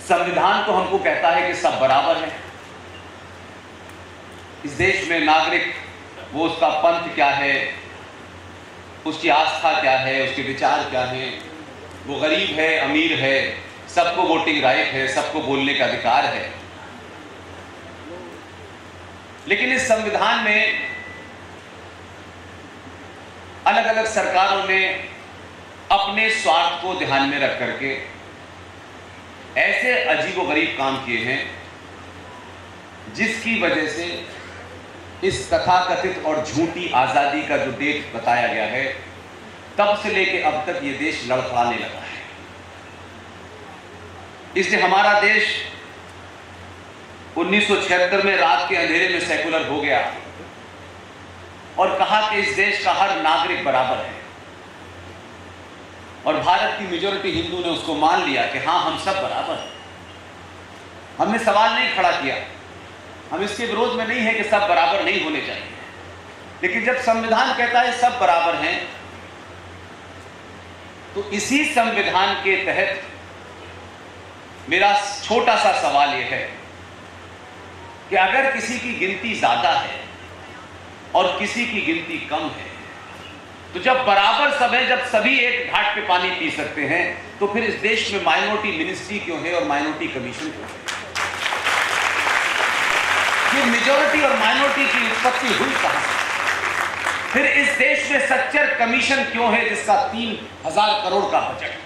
संविधान तो हमको कहता है कि सब बराबर है। इस देश में नागरिक, वो उसका पंथ क्या है, उसकी आस्था क्या है, उसके विचार क्या है, वो गरीब है, अमीर है, सबको वोटिंग राइट है, सबको बोलने का अधिकार है। लेकिन इस संविधान में अलग अलग सरकारों ने अपने स्वार्थ को ध्यान में रख करके ऐसे अजीबोगरीब काम किए हैं जिसकी वजह से इस तथाकथित और झूठी आजादी का जो डेट बताया गया है, तब से लेकर अब तक ये देश लड़खड़ाने लगा है। इसलिए हमारा देश 1976 में रात के अंधेरे में सेकुलर हो गया और कहा कि इस देश का हर नागरिक बराबर है, और भारत की मेजॉरिटी हिंदू ने उसको मान लिया कि हाँ, हम सब बराबर हैं। हमने सवाल नहीं खड़ा किया, हम इसके विरोध में नहीं है कि सब बराबर नहीं होने चाहिए, लेकिन जब संविधान कहता है सब बराबर हैं, तो इसी संविधान के तहत मेरा छोटा सा सवाल यह है कि अगर किसी की गिनती ज्यादा है और किसी की गिनती कम है, तो जब बराबर सब है, जब सभी एक घाट पे पानी पी सकते हैं, तो फिर इस देश में माइनॉरिटी मिनिस्ट्री क्यों है और माइनॉरिटी कमीशन क्यों है? ये मेजॉरिटी और माइनॉरिटी की उत्पत्ति हुई कहां से? फिर इस देश में सच्चर कमीशन क्यों है जिसका 3000 करोड़ का बजट है?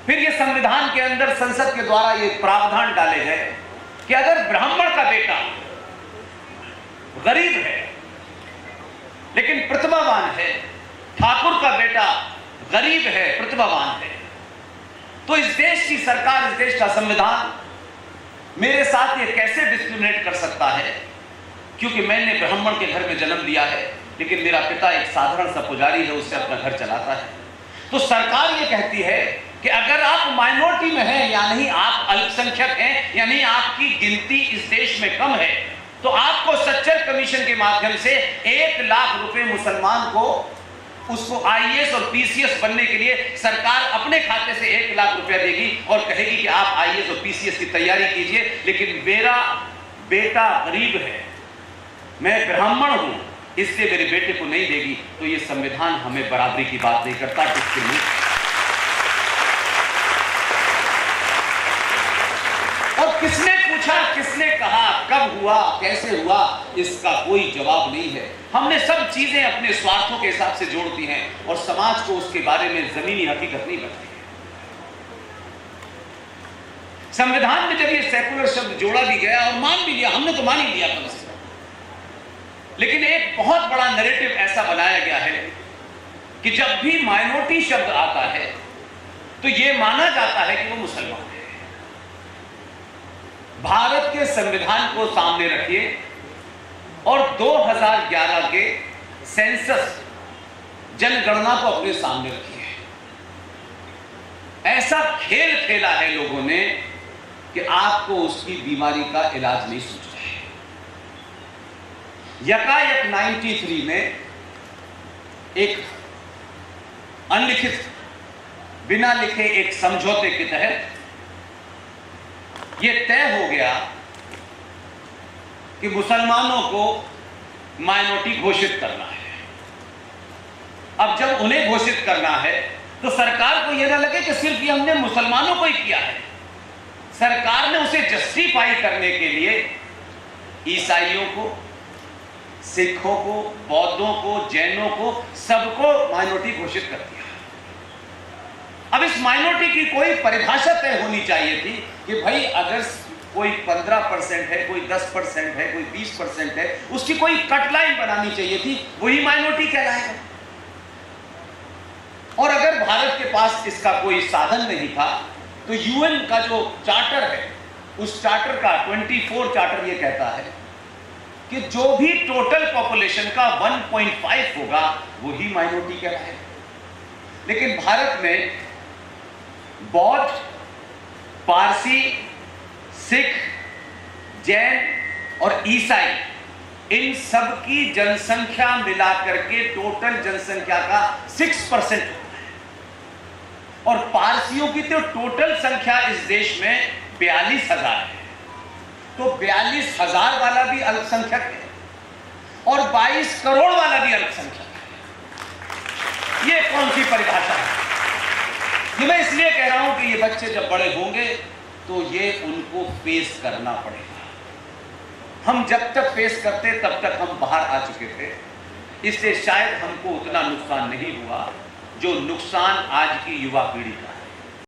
फिर ये संविधान के अंदर संसद के द्वारा ये प्रावधान डाले गए कि अगर ब्राह्मण का बेटा गरीब है लेकिन प्रतिभावान है, ठाकुर का बेटा गरीब है, प्रतिभावान है, तो इस देश की सरकार, इस देश का संविधान मेरे साथ ये कैसे डिस्क्रिमिनेट कर सकता है? क्योंकि मैंने ब्राह्मण के घर में जन्म लिया है, लेकिन मेरा पिता एक साधारण सा पुजारी है, उससे अपना घर चलाता है। तो सरकार ये कहती है कि अगर आप माइनॉरिटी में हैं, यानी आप अल्पसंख्यक हैं, यानी आपकी गिनती इस देश में कम है, तो आपको सच्चर कमीशन के माध्यम से 1 लाख रुपए मुसलमान को, उसको आईएएस और पीसीएस बनने के लिए सरकार अपने खाते से 1 लाख रुपया देगी और कहेगी कि आप आईएएस और पीसीएस की तैयारी कीजिए, लेकिन मेरा बेटा गरीब है, मैं ब्राह्मण हूं, इसलिए मेरे बेटे को नहीं देगी। तो ये संविधान हमें बराबरी की बात नहीं करता, और किसने पूछा, किसने कहा, कब हुआ, कैसे हुआ, इसका कोई जवाब नहीं है। हमने सब चीजें अपने स्वार्थों के हिसाब से जोड़ दी हैं और समाज को उसके बारे में जमीनी हकीकत नहीं बनती है। संविधान में जब ये सेकुलर शब्द जोड़ा भी गया और मान भी लिया, हमने तो मान ही लिया कम से कम, लेकिन एक बहुत बड़ा नैरेटिव ऐसा बनाया गया है कि जब भी माइनॉरिटी शब्द आता है तो यह माना जाता है कि वो मुसलमान है। भारत के संविधान को सामने रखिए और 2011 के सेंसस, जनगणना को अपने सामने रखिए। ऐसा खेल खेला है लोगों ने कि आपको उसकी बीमारी का इलाज नहीं सूझ रहा है। यकायक 93 में एक अनलिखित, बिना लिखे एक समझौते के तहत यह तय हो गया कि मुसलमानों को माइनॉरिटी घोषित करना है। अब जब उन्हें घोषित करना है तो सरकार को यह ना लगे कि सिर्फ ये हमने मुसलमानों को ही किया है। सरकार ने उसे जस्टिफाई करने के लिए ईसाइयों को, सिखों को, बौद्धों को, जैनों को, सबको माइनॉरिटी घोषित कर दिया। अब इस माइनॉरिटी की कोई परिभाषा तय होनी चाहिए थी कि भाई अगर कोई 15% है, कोई 10% है, कोई 20% है, उसकी कोई कट लाइन बनानी चाहिए थी, वही माइनॉरिटी कहलाएगा। और अगर भारत के पास इसका कोई साधन नहीं था तो यूएन का जो चार्टर है, उस चार्टर का 24 चार्टर ये कहता है कि जो भी टोटल पॉपुलेशन का 1.5 होगा वही माइनॉरिटी कहलाएगा। लेकिन भारत में बौद्ध, पारसी, सिख, जैन और ईसाई, इन सब की जनसंख्या मिलाकर के टोटल जनसंख्या का 6% होता है। और पारसियों की तो टोटल संख्या इस देश में 42,000 है। तो 42,000 वाला भी अल्पसंख्यक है और 22 करोड़ वाला भी अल्पसंख्यक है। ये कौन सी परिभाषा है? ये मैं इसलिए कह रहा हूं कि ये बच्चे जब बड़े होंगे तो ये उनको फेस करना पड़ेगा। हम जब तक फेस करते तब तक हम बाहर आ चुके थे, इसलिए शायद हमको उतना नुकसान नहीं हुआ जो नुकसान आज की युवा पीढ़ी का है।